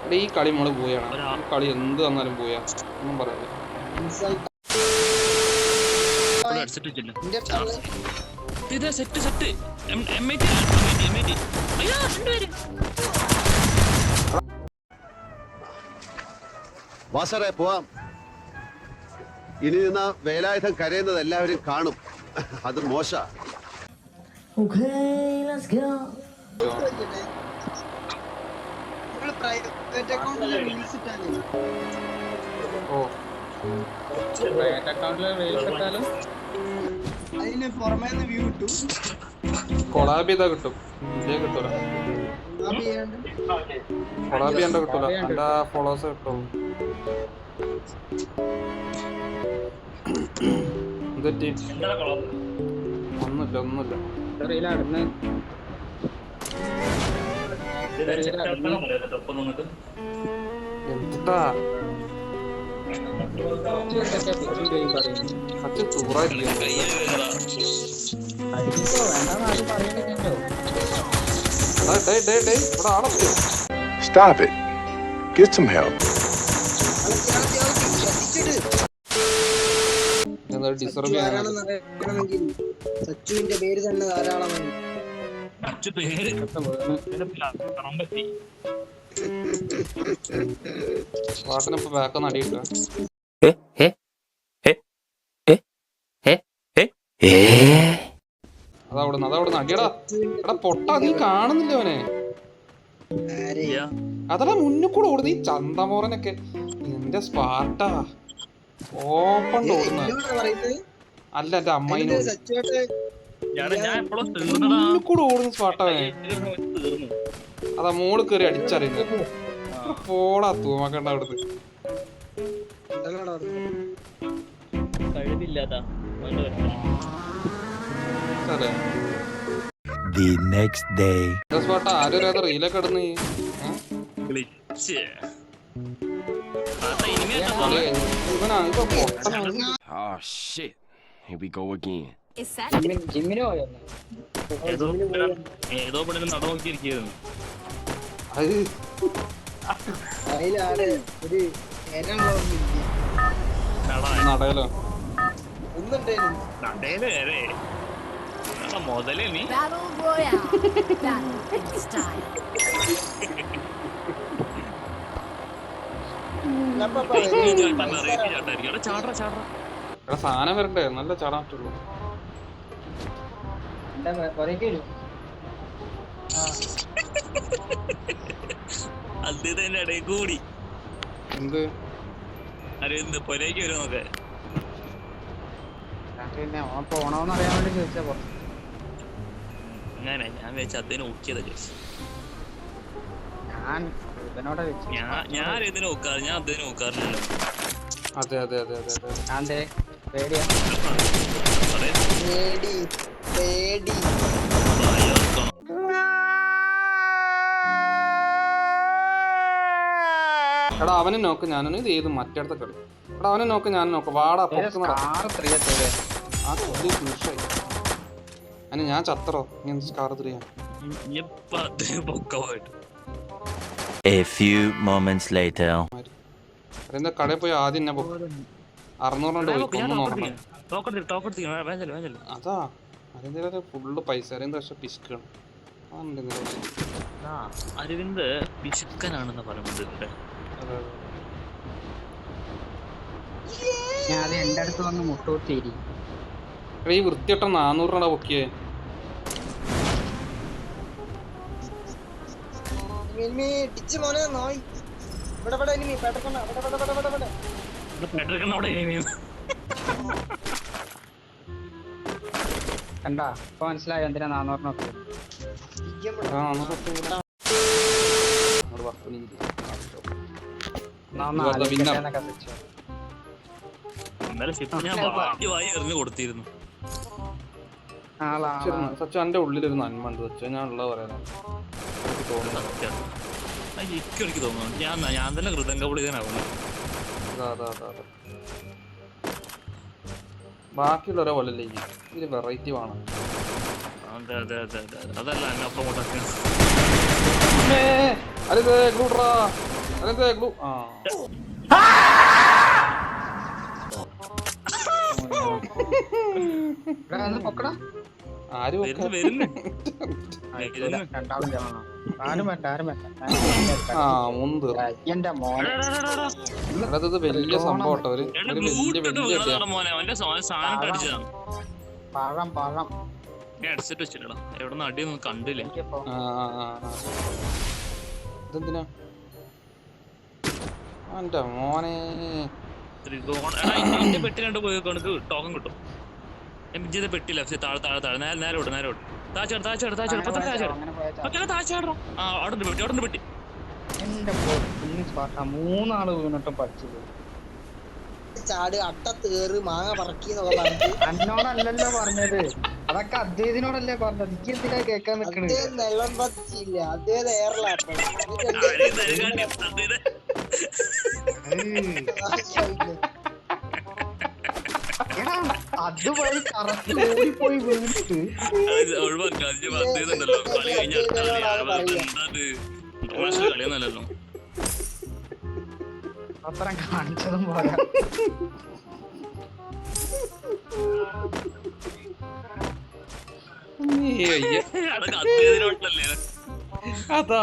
എടാ ഈ കളി നമ്മള് പോയാണ്. ഈ കളി എന്ത് വന്നാലും പോയാ ഒന്നും പറയാ. വാസറെ പോവാം. ഇനി നിന്ന വേലായുധം കരയുന്നത് എല്ലാവരും കാണും. അത് മോശ. കൊളാബ് ചെയ്താ കിട്ടും. ഇതേ കിട്ടൂല. കൊളാബ് ചെയ്യണ്ട കിട്ടൂല. എന്റെ ഫോളോവേഴ്സ് കിട്ടും. എന്തെറ്റി? ഒന്നുമില്ല. എന്താ Stop it. Get some help. സച്ചുവിന്റെ പേര് തന്നെ ധാരാളമായി. പാട്ടിനിപ്പോ ബാക്കൊന്ന് അടിയിട്ട അതവിടുന്ന് അടിയടാ. എടാ പൊട്ടാ, നീ കാണുന്നില്ല അവനെ? അതല്ല മുന്നിൽ കൂടെ ഓടുന്ന ഈ ചന്തമോറനൊക്കെ. എന്റെ സ്പാർട്ടാ ഓപ്പൺ ഓടുന്ന അല്ല, എന്റെ അമ്മയിന് മുന്നിൽ കൂടെ ഓടുന്ന സ്പാർട്ടാവനെ. അതാ മോള് കയറി അടിച്ചറിയുന്നത്. പോടാ തൂമക്കണ്ട അവിടുന്ന്. The next day. ആരും റീലൊക്കെ ഇടുന്ന Oh shit. Here we go again. ഏതോ പെണ്ണിന് നട നോക്കിയിരിക്കുന്നു. നടയലോ മുതലേ നീ സാധനം വരണ്ടേ? നല്ല ചാടാൻ പറ്റുള്ളൂ. അതിന്റെ ഇടയിൽ കൂടി എന്ത് അറിയുന്നത് പൊരേക്ക് വരുമൊക്കെ. പോണോന്ന് അറിയാൻ വേണ്ടി ചോദിച്ചാ. അങ്ങനെ ഞാൻ വെച്ച് അതിനെ നോക്കിയത് ചോദിച്ചു. ഞാൻ ഇതിനെ നോക്കാറ്, ഞാൻ അതിനെ നോക്കാറില്ലല്ലോ. അതെ എടാ അവനെ നോക്ക്, ഞാനും ഇത് ഏത് മറ്റേടത്തെ കളി. എടാ അവനെ നോക്ക്, ഞാൻ നോക്ക്. വാടാ അതിന് ഞാൻ ചത്തറോ? ഞാൻ scar 3 A few moments later. എന്താ കടയിൽ പോയി ആദ്യം എന്നെ 600 അതാ അതെന്താ ഫുള്ള് പൈസ പക്ഷെ പിശുക്കാണ്. അരവിന്ദ് പിശുക്കനാണെന്ന് പറയുന്നത്. എന്റെ അടുത്ത് വന്ന് മുട്ടൂത്തിരി ഈ വൃത്തിയിട്ട 400 പൊക്കിയേ. കണ്ടാ ഇപ്പൊ മനസ്സിലായോ എന്തിനാ 400 കൊടുത്തിരുന്നു. സച്ച എന്റെ ഉള്ളിലൊരു നന്മ ഉണ്ട് വെച്ചാൽ ഞാൻ ഉള്ളത് പറയാനാ എനിക്ക് തോന്നുന്നു. ഞാൻ തന്നെ കൃതങ്കപുളിതനാവുന്നു. ബാക്കിയുള്ളവരെ പോലല്ലേ ഇതിന് വെറൈറ്റി വേണം. അതല്ല അതെ അതെന്താ ഗ്ലൂ? ആ പൊക്കടാ. ആര് വരുന്നു വരുന്നു രണ്ടാളും ചേർന്നോ? ആരും വേണ്ട, ആരും വേണ്ട. ആ മുന്ത് എന്റെ മോനെ അതത് വലിയ സംഭവം കേട്ടോ. ഒരു എടാ ഒരു ഗ്ലൂ വലിയ ഇട്ടിട്ട് വലിയ വീണതാണ് മോനെ. അവന്റെ സാധനം അടിച്ചതാണ്. പഴം പഴം ഞാൻ ഹെഡ്സെറ്റ് വെച്ചില്ലടാ. എവിടെ നിന്ന് അടിയൊന്നും കണ്ടില്ല. എനിക്കിപ്പോ ഇതെന്തിനാ എന്റെ മോനെ? ത്രികോണ എടാ എന്റെ പെട്ടി രണ്ട് പോയി എനിക്ക് ടോക്കൺ കിട്ടും. ഞാൻ ചെയ്ത പെട്ടില്ല. പക്ഷെ താഴെ താഴെ താഴെ നേരെ വിടും നേരെ വിടും. താഴ്ച താഴ്ച താഴ്ച പത്ര താഴ്ച പത്ര താഴ്ച. ആ അവിടെ ഉണ്ട് പെട്ടി, അവിടെ ഉണ്ട് പെട്ടി. എന്റെ സ്പാർട്ട 3 ആള് വീണിട്ടും പഠിച്ചത്. ചാട് അട്ട തേറ് മാങ്ങ പറക്കിന്നൊക്കെ പറഞ്ഞിട്ട് എന്നോടല്ലല്ലോ പറഞ്ഞത്, അതൊക്കെ അദ്ദേഹത്തിനോടല്ലേ പറഞ്ഞത്. എനിക്ക് എന്തിനാ കേൾക്കാൻ നിക്കണത്? അദ്ദേഹം നെല്ലം പറ്റിയില്ല, അദ്ദേഹം എയറിലാട്ടോ. ആരെയും തരുകാണ്ടി സത്യത. അതുവഴി കറക്റ്റ് ഓടിപ്പോയി വീണിട്ട് അത് ഒഴിവാക്കാം. അതിന് പദ്ധതിയുണ്ടല്ലോ. കളി കഴിഞ്ഞ അടുത്ത കളി. എന്താത് ഇന്റർനാഷണൽ കളിയൊന്നല്ലല്ലോ. അത്രയും കാണിച്ചതും പോരാ. അതൊക്കെ അദ്ദേഹത്തിനോട്ടല്ലേ. അതാ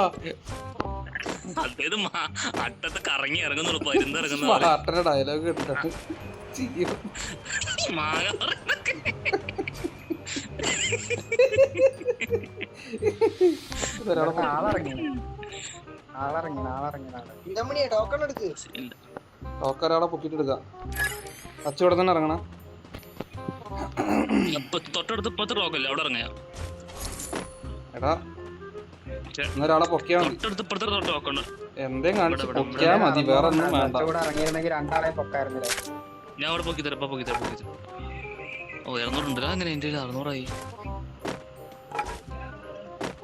അദ്ദേഹം അട്ടത്തെ കറങ്ങി ഇറങ്ങുന്നുള്ളൂ. പരുന്നിറങ്ങുന്ന പാട്ടന്റെ ഡയലോഗ് കേട്ടിട്ട് മാങ്ങ ഇന്നമണിയെ ടോക്കൺ എടുക്ക്. ഒരാളെ പൊക്കിട്ട് എടുക്കാം. കച്ചവടം തന്നെ ഇറങ്ങണം. തൊട്ടടുത്ത് ഇപ്പത്തെ ടോക്കല്ലേ അവിടെ ഇറങ്ങിയ. എടാ ഒരാളെ പൊക്കിയാ മതി. തൊട്ടടുത്ത് ഇപ്പത്തെ ടോക്കണ്. എന്തേം കാണിച്ച് പൊക്കിയാ മതി, വേറെ ഒന്നും വേണ്ട. ഇവിടെ ഇറങ്ങിയിരുന്നെങ്കിൽ രണ്ടാളെ പൊക്കായിരുന്നില്ലേ? ഞാൻ അവിടെ പൊക്കി തരാം. പൊക്കി തരാം. ഓ 200 അങ്ങനെ എന്റെ 600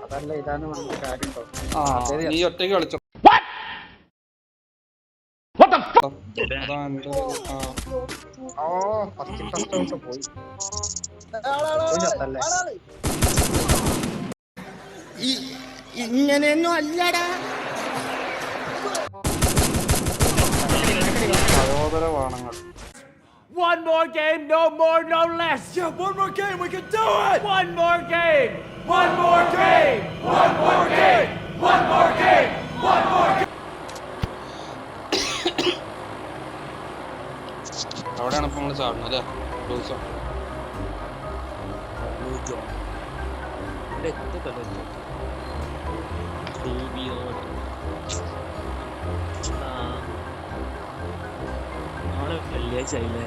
അതല്ല, ഇതാണ് നമുക്ക് കാര്യം. ആ നീ ഒറ്റയ്ക്ക് കളിച്ചോ. അതാ എന്റെ ഓ ഫസ്റ്റ് പോയി. ആളാളാളാള്. ഇങ്ങനെയൊന്നും അല്ലടാ. സഹോദരവാണങ്ങൾ. One more game, no more, no less. Yeah, one more game, we can do it. One more game, one more game, one more game, one more game, one more game. അവിടെയാണ് ഇപ്പൊ നമ്മള് ചാടുന്നത് അല്ലേ? ദിവസം വെള്ളിയാഴ്ച ആയില്ലേ?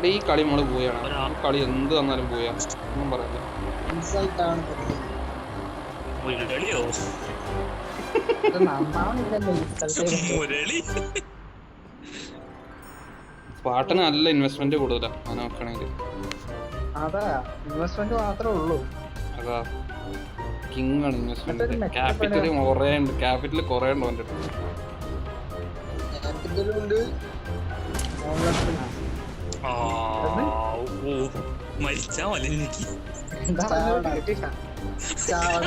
ഈ കളി നമ്മള് പോയാണ്. ഈ കളി എന്ത് തന്നാലും പോയാ ഒന്നും പറയില്ല. ഇൻസൾട്ട് ആണ് പറഞ്ഞത്. മുരളിയോ? മുരളി പാട്ടിന് നല്ല ഇൻവെസ്റ്റ്മെന്റ് കൂടുതലാ അങ്ങനെ നോക്കണെങ്കിൽ. അതാ ഇൻവെസ്റ്റ്മെന്റ് മാത്രമേ ഉള്ളൂ. അതാ കിങ് ആണ് ഇൻവെസ്റ്റ്മെന്റ്. ക്യാപിറ്റൽ കുറേ ഉണ്ട്. ക്യാപിറ്റൽ കുറേ ഉണ്ട് അവൻ്റെ അടുത്ത്. ക്യാപിറ്റലുണ്ട്. മരിച്ചാ മതി എനിക്ക്. ചാവട.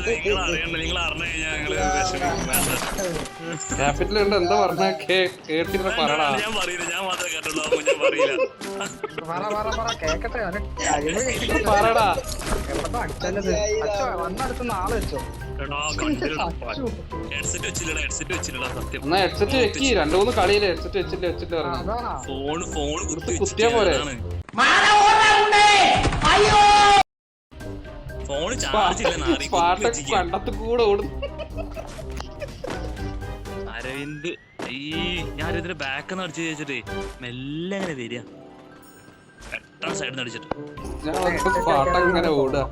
നിങ്ങൾ അറിയണ്ട. നിങ്ങൾ അറിഞ്ഞു കഴിഞ്ഞാൽ ഞങ്ങള് വിഷമിക്കും. ക്യാപിറ്റൽ ഉണ്ട്. എന്താ പറഞ്ഞ കേട്ടിട്ട് പറടാ. ഞാൻ പറയില്ല. ഞാൻ മാത്രമേ കേട്ടുള്ളൂ. ഞാൻ പറയില്ല. കേക്കട്ടെ പറടാ. വന്നടുത്ത് നാളെ വെച്ചോ. ഹെഡ്സെറ്റ് വെച്ചില്ലടാ. ഹെഡ്സെറ്റ് വെച്ചില്ലടാ. സത്യം. എന്നാ ഹെഡ്സെറ്റ് വെക്കി. 2-3 കളിയില് ഹെഡ്സെറ്റ് വെച്ചിട്ട് ഇറങ്ങാം. ഫോൺ കുത്തിയാ പോരെ. ഫോൺ ചാർജ് ഇല്ല. പാട്ടൊക്കെ പണ്ടത്തെ കൂടെ ഓടും. അരവിന്ദ് ഞാൻ ഇതിന്റെ ബാക്ക് ഒന്ന് അടിച്ചു ചോദിച്ചിട്ടേ മെല്ലെ അങ്ങനെ വരിക. പെട്ടെന്ന് സൈഡിൽ നിന്ന് അടിച്ചിട്ട് പാട്ടൊക്കെ ഇങ്ങനെ ഓടുക.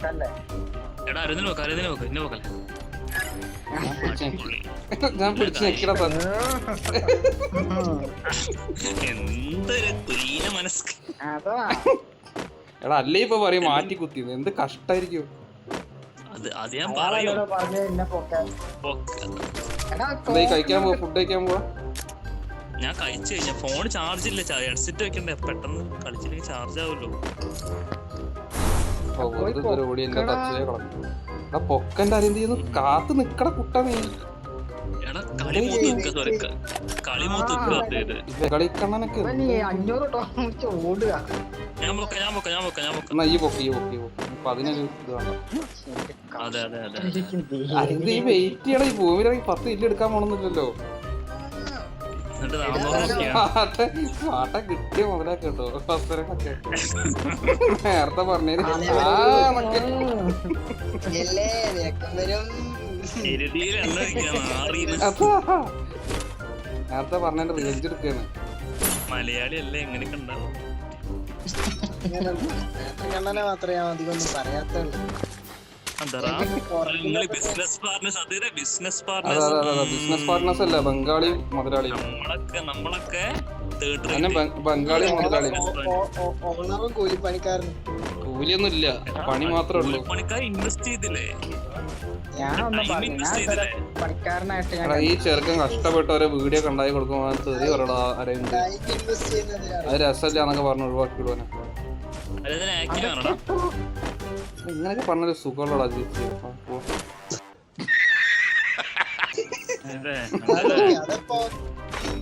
എടാ അരവിന്ദിന് നോക്കാം. അരവിന്ദിന് നോക്കാം. ഇന്നെ നോക്കല്ലേ? ഞാൻ പിടിച്ച് നിക്കണ എന്തൊരു തുലീന മനസ്സ്. എടാ അല്ലേ ഇപ്പൊ പറയും മാറ്റി കുത്തിയത്. എന്ത് കഷ്ടായിരിക്കും അത് ഞാൻ പറയും. കഴിക്കാൻ പോവാ. ഫുഡ് കഴിക്കാൻ പോവാ. ഞാൻ കഴിച്ചു കഴിഞ്ഞാ ഫോൺ ചാർജ് ഇല്ല. ഹെഡ്സെറ്റ് വെക്കണ്ടേ? പെട്ടെന്ന് കളിച്ചില്ലെങ്കിൽ ചാർജ് ആവുമല്ലോ. ഓടി എന്റെ ടച്ചേ കളഞ്ഞു. പൊക്കന്റെ അരിന്ത് ചെയ്യുന്നു. കാത്ത് നിക്കട കുട്ട നീ. എടാ കളി മൂത്ത് നിൽക്കുക സോറി കളി മൂത്ത് നിൽക്കുക അപ്ഡേറ്റ്. കളിക്കണ്ണനൊക്കെ നീ 500 ടോക്കൺ വെച്ച് ഓടുക. ഞാൻ പൊക്കാം. എന്നാ ഈ പൊക്കി ഇപ്പൊ അതിനൊരു ഇത് വേണം. അതെ ഇത് ഈ വെയിറ്റ് ചെയ്യണം. ഈ ഭൂമിയിലേക്ക് 10 ഇല്ല എടുക്കാൻ പോണമെന്നില്ലല്ലോ. എന്നിട്ട് 400 പാട്ട കിട്ടിയ മുതലാക്കി കേട്ടോ അവസരങ്ങളൊക്കെ നേരത്തെ പറഞ്ഞേര്. നേരത്തെ പറഞ്ഞതിന്റെ റേഞ്ച് എടുക്കാണ്. മലയാളി അല്ലേ എങ്ങനെയൊക്കെ ഉണ്ടാവും. കണ്ണനെ മാത്രമേ ഞാൻ അധികം ഒന്നും പറയാത്തുള്ളൂ. ബിസിനസ് ബിസിനസ് പാർട്ട്നേഴ്സ് അല്ല, ബംഗാളി മുതലാളി. നമ്മളൊക്കെ ബംഗാളി മുതലാളി. ഓണറും കൂലിപ്പണിക്കാരനും. കൂലിയൊന്നും ഇല്ല, പണി മാത്രമേ ഉള്ളൂ. പണിക്കാർ ഇൻവെസ്റ്റ് ചെയ്തില്ലേ? ഞാനൊന്നും പറഞ്ഞില്ല. പണിക്കാരനായിട്ട് ഞാൻ ഈ ചെറുക്കൻ കഷ്ടപ്പെട്ട് ഓരോ വീഡിയോ ഒക്കെ ഉണ്ടായി കൊടുക്കുമ്പോൾ തെറി പറയടാ ആരെങ്കിലും. ഇൻവെസ്റ്റ് ചെയ്യുന്നതിനാണ്. അത് രസമില്ല എന്നൊക്കെ പറഞ്ഞ് ഒഴിവാക്കി വിടുവാനെ. ഇങ്ങനെയൊക്കെ പറഞ്ഞൊരു സുഖമുള്ളടാ ചേച്ചി. അതിപ്പോ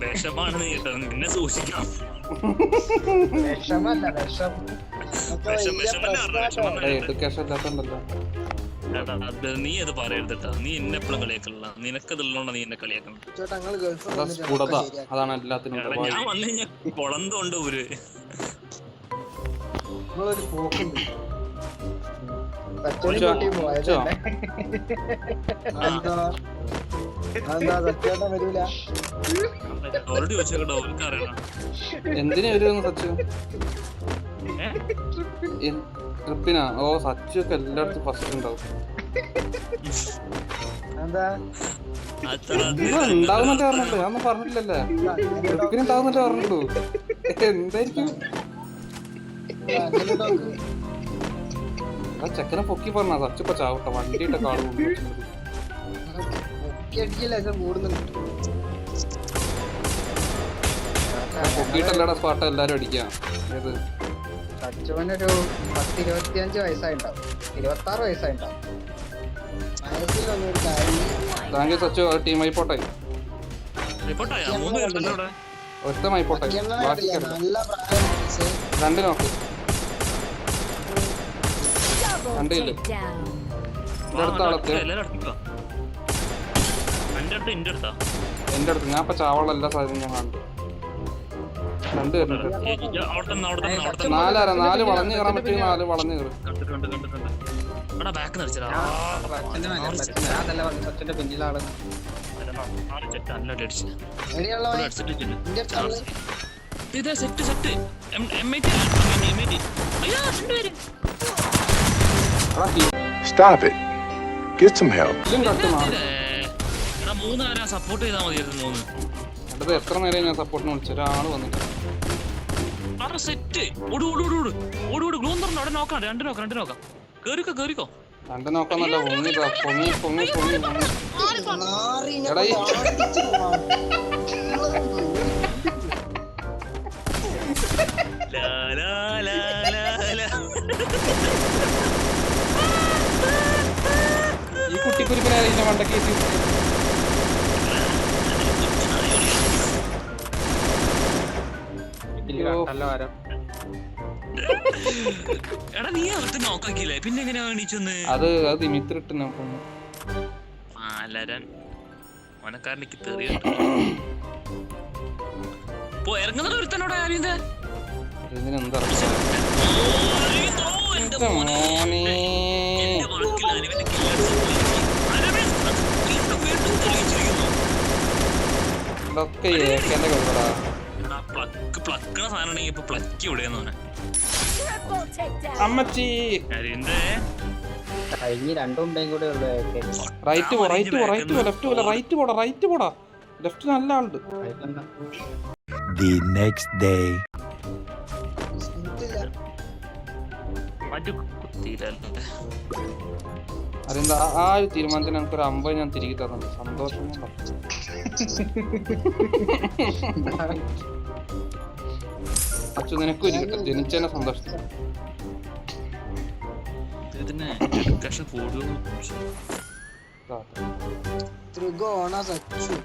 വിഷമാണ് നീ കേട്ടോ, നിന്നെ സൂക്ഷിക്കണം. വിഷമല്ല വിഷം. എഡ്യൂക്കേഷൻ ഇല്ലാത്തണ്ടല്ലോ. നീ അത് പറയരുതട്ടാ, നീ എന്നെ എപ്പോഴും കളിയാക്കണില്ല. നിനക്കതുള്ളതുകൊണ്ട് നീ എന്നെ കളിയാക്കണം. ചേട്ടാ ഞങ്ങള് ഗൾഫ് സ്ഫുടത അതാണ് എല്ലാത്തിനും. ഞാൻ വന്നു കഴിഞ്ഞാൽ കുളന്തുണ്ട് ഒരു നിങ്ങളൊരു പോക്കുണ്ട്. സത്യേട്ടൻ വരൂല. അവരോട് ചോദിച്ചോട്ടോ, അവർക്ക് അറിയണം. എന്തിനാ വരുമെന്ന് സച്ചു? ട്രിപ്പിനാ? ഓ സച്ചു ഒക്കെ എല്ലായിടത്തും ഫസ്റ്റ് ഉണ്ടാവും. എന്താ ഉണ്ടാവുന്നല്ലേ പറഞ്ഞിട്ടുള്ളൂ, ഞാനൊന്നും പറഞ്ഞില്ലല്ലേ. ട്രിപ്പിന് ഉണ്ടാവുന്നല്ലേ പറഞ്ഞിട്ടുള്ളൂ. എന്തായിരിക്കും ചെക്കനെ പൊക്കി പറഞ്ഞ സച്ചു ഇപ്പൊ ചാവട്ടെ. വണ്ടിയിട്ട കാട് പൊക്കിയിട്ടല്ലടാ സ്പാട്ട എല്ലാരും അടിക്കാം. ഏത് സച്ചുവിനൊരു 10-25 വയസ്സായിണ്ടാവും, 26 വയസ്സായിണ്ടാവും. Thank you Sachu. ടീമായി പോട്ടെ, ഒറ്റമായി പോട്ടെ. ബാക്കി രണ്ട് നോക്ക്, രണ്ടില്ല. എന്റെ അടുത്ത ആളത്തെ എന്റെ അടുത്ത് ഞാൻ ഇപ്പൊ ചാവള്ള എല്ലാ സാധനവും ഞാൻ കണ്ടു. രണ്ട് പേരുണ്ട്. നാല് വളഞ്ഞു കയറാൻ പറ്റി. 4 വളഞ്ഞു കയറും. സച്ചിന്റെ പിന്നിലാണ്. Stop it. Get some help. Support ചെയ്താൽ മതിയായിരുന്നു. അടുത്ത് എത്ര നേരം ഞാൻ സപ്പോർട്ടിന് വിളിച്ചു, ഒരാള് വന്നിട്ട്. സെറ്റ് ഓട് ഗ്ലൂം തുറന്നു. അവിടെ നോക്കാം, രണ്ട് നോക്കാം. കേറിക്കോ. രണ്ട് നോക്കാന്നല്ല, പൊങ്ങി. എടാ ഈ കുട്ടിക്കുരിപ്പിനെ ഇതിന്റെ മണ്ടക്ക് എടാ നീ അവർക്ക് നോക്കാക്കിയില്ലേ, പിന്നെ എങ്ങനെയാ എണീച്ചൊന്ന്? അത് ദിമിത്രിട്ട് നോക്കുന്നു. ഓനക്കാരനിക്ക് തെറിയുണ്ട്. ഇറങ്ങുന്ന ഒരുത്തനോട് ആരെന്താ ഇതിനെന്താ ഇതൊക്കെ ഏക്കന്റെ കളിക്കടാ. പ്ലക്കണ സാധനം ഇപ്പൊ പ്ലക്കി ഇവിടെയെന്ന് പറഞ്ഞ അമ്മച്ചി. റൈറ്റ് പോ, ലെഫ്റ്റ് പോടാ. ലെഫ്റ്റ് നല്ല ആളുണ്ട്. The next day. അതെന്താ ആ ഒരു തീരുമാനത്തിന് എനിക്കൊരു 50 ഞാൻ തിരികെ തന്നു. സന്തോഷം. അച്ചു നിനക്കും ഇരിക്കട്ടെ, ജനിച്ചതിനെ സന്തോഷം. ഇതിന് ത്രികോണ സച്ചു.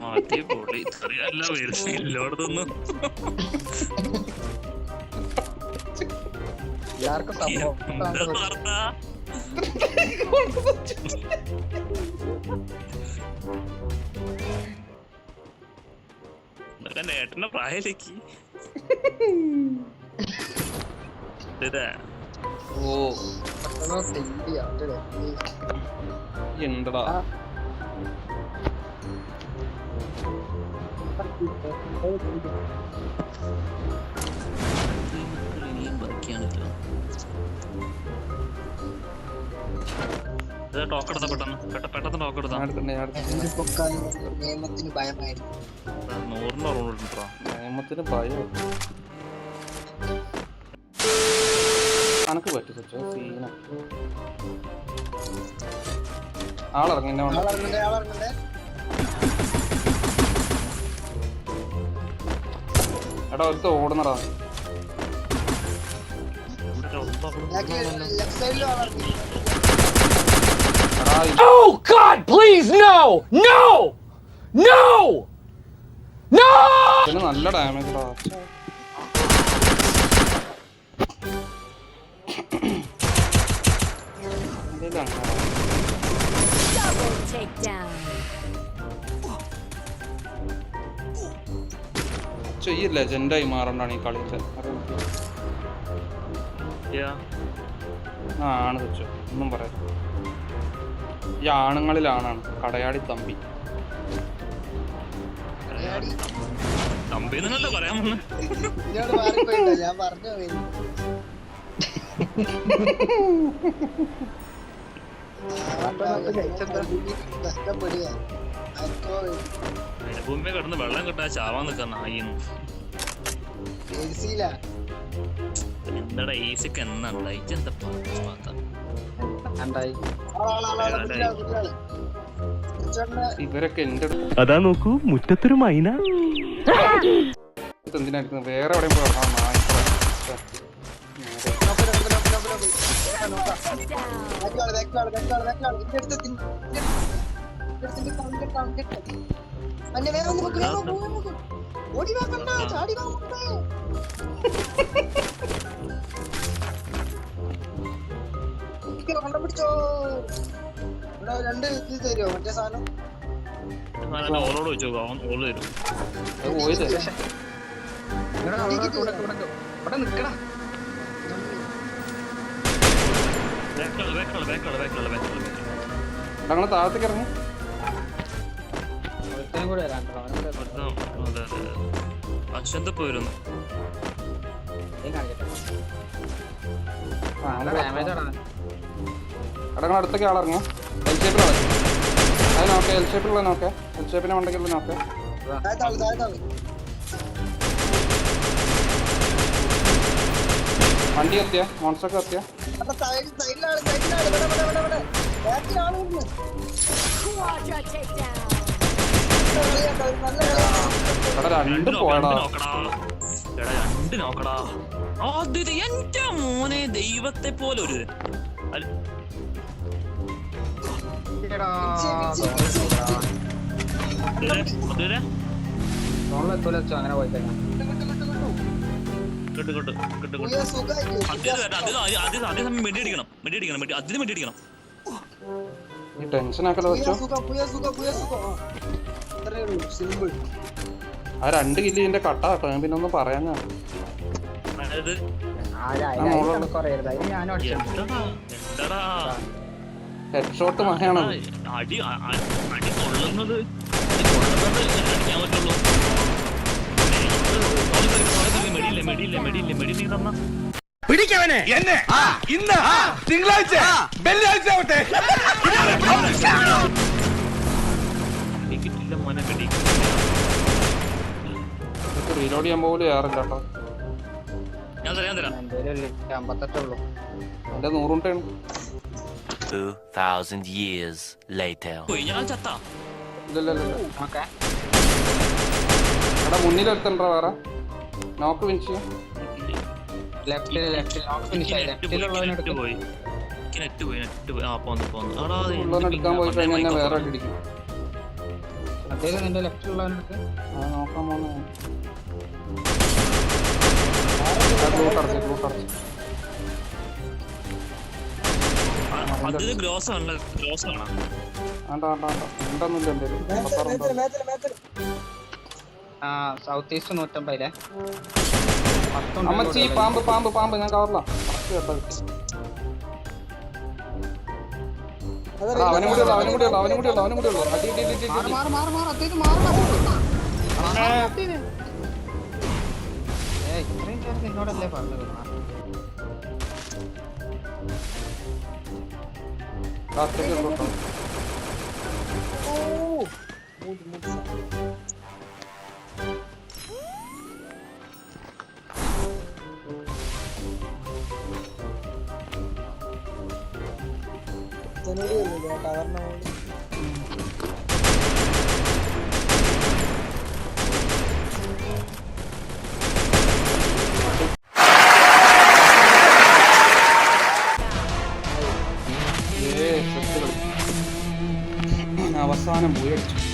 അടിപൊളി. ഇത്രയല്ല വരുന്നത് എല്ലായിടത്തൊന്നും. എല്ലാവർക്കും സംഭവം എന്താ വാർത്ത? ഇതൊക്കെ നേട്ടന്റെ പ്രായലേക്ക് ഇതാ. ഓ ഉണ്ടടാ. ഇനിയും ബാക്കിയാണല്ലോ. ടോക്കെടുത്ത പെട്ടെന്ന് ടോക്കെടുത്താ. ഞാൻ എടുക്കണ്ടേ, ഞാൻ എടുക്കണ്ടേ. നിയമത്തിന് ഭയമായിരുന്നു. 100 റൗണ്ട് ഇട്ടോ. നിയമത്തിന് ഭയം കണക്ക് പറ്റും. സീന ആളിറങ്ങി എന്നെ കൊണ്ട്. ആളിറങ്ങണ്ടേ. എടാ ഒരുത്ത ഓടുന്നടാ. ലെഫ്റ്റ് സൈഡിലും ആളിറങ്ങി. Oh God, please, no! No! No! No! ഇതിന് നല്ല ഡാമേജ് ഇടാ. ഈ ലെജൻഡായി മാറണ്ടാണ് ഈ കളിയില്. ആണ് വെച്ചു ഒന്നും പറയാം. ഈ ആണുങ്ങളിലാണാണ് കടയാടി തമ്പി. തമ്പി എന്നല്ലേ പറയാൻ വന്നെ. ഇതിനോട് മാറിപ്പോയിട്ടോ, ഞാൻ പറഞ്ഞു പോയി. കഷ്ടപ്പെടുക. ഭൂമി കിടന്ന് വെള്ളം കിട്ടാ ചാവാൻ നിൽക്കുന്ന നായിന്ന്. എന്താടാ ഏസിക്ക് എന്നാ എന്താ ഇവരൊക്കെ എന്റെ അതാ നോക്കൂ മുറ്റത്തൊരു മൈന. എന്തിനായിരിക്കുന്നു വേറെ എവിടെയും പോയി പിടിച്ചോ. രണ്ട് ഇത് തരുമോ മറ്റേ സാധനം? ഓളോട് വെച്ചോ, അവൻ ഓള് തരും. പോയത് ഇവിടെ നിക്കടാ. ഞങ്ങള് താഴത്തേക്ക് ഇറങ്ങി. കൂടെ വരാണ്ടോ? അശ്വന്ത് പോയിരുന്നു. അടങ്ങൾ അടുത്തേക്ക് ആളിറങ്ങി. എൽ ഷേപ്പിലാണ് അത് നോക്കെ. എൽ ഷേപ്പിലുള്ള നോക്കെ. എൽ ഷേപ്പിനെ ഉണ്ടെങ്കിൽ നോക്കെ. വണ്ടി എത്തിയ മോൺസ്റ്റർക്ക് എത്തിയ രണ്ട് പോയടാ. രണ്ട് നോക്കടാ. എന്റെ മോനെ ദൈവത്തെ പോലെ ഒരു അങ്ങനെ പോയി അതേസമയം മെഡിയടിക്കണം. അതിന് മെഡിയടിക്കണം. ഈ ടെൻഷനാക്കല്ലോ വെച്ചോ. ആ 2 കില്ല് ഇതിന്റെ കട്ട കേട്ടോ. ഞാൻ പിന്നെ ഒന്നും പറയാനാ. ഹെഡ് ഷോട്ട് മഹയാണ്. അടി കൊള്ളുന്നത് അടിക്കാൻ പറ്റുള്ളൂ. മെഡിയില്ല തന്ന പിടിക്കവനെ എന്നെ ഇന്ന് തിങ്കളാഴ്ച വെള്ളിയാഴ്ച ആവട്ടെ. കിട്ടില്ല മോനെ. മെഡി റീലോഡ് ചെയ്യാൻ പോലും ഏറില്ല കേട്ടോ. ഞാൻ തരാം. 58 എന്റെ 100 ഉണ്ടാണ്. 2000 years later. ഞാൻ ചത്താ. ഇല്ല എടാ മുന്നിലെത്തണ്ട വേറെ നോക്ക് ഫിനിഷ് ചെയ്യാം. പോയി. എനിക്ക് നെറ്റ് പോയി ആ പോന്നു ആടാ ഉള്ളവനെ എടുക്കാൻ പോയി കഴിഞ്ഞാൽ എന്നെ വേറെ അടിക്കും. അദ്ദേഹം നിന്റെ ലെഫ്റ്റിലുള്ളവനെടുത്ത് അത് നോക്കാൻ പോകുന്ന അതിന് ഗ്രോസ് ആണ് ഉണ്ടൊന്നുമില്ല എന്റെ ആ സൗത്ത് ഈസ്റ്റ് 150 അമ്മച്ചി പാമ്പ് ഞാൻ കവറില്ല. അവനും കൂടി ഉള്ളു. അടി ഇത്രയും ചേർന്ന് എന്നോടല്ലേ പറഞ്ഞത് അവസാനം പോയി അടിച്ചു.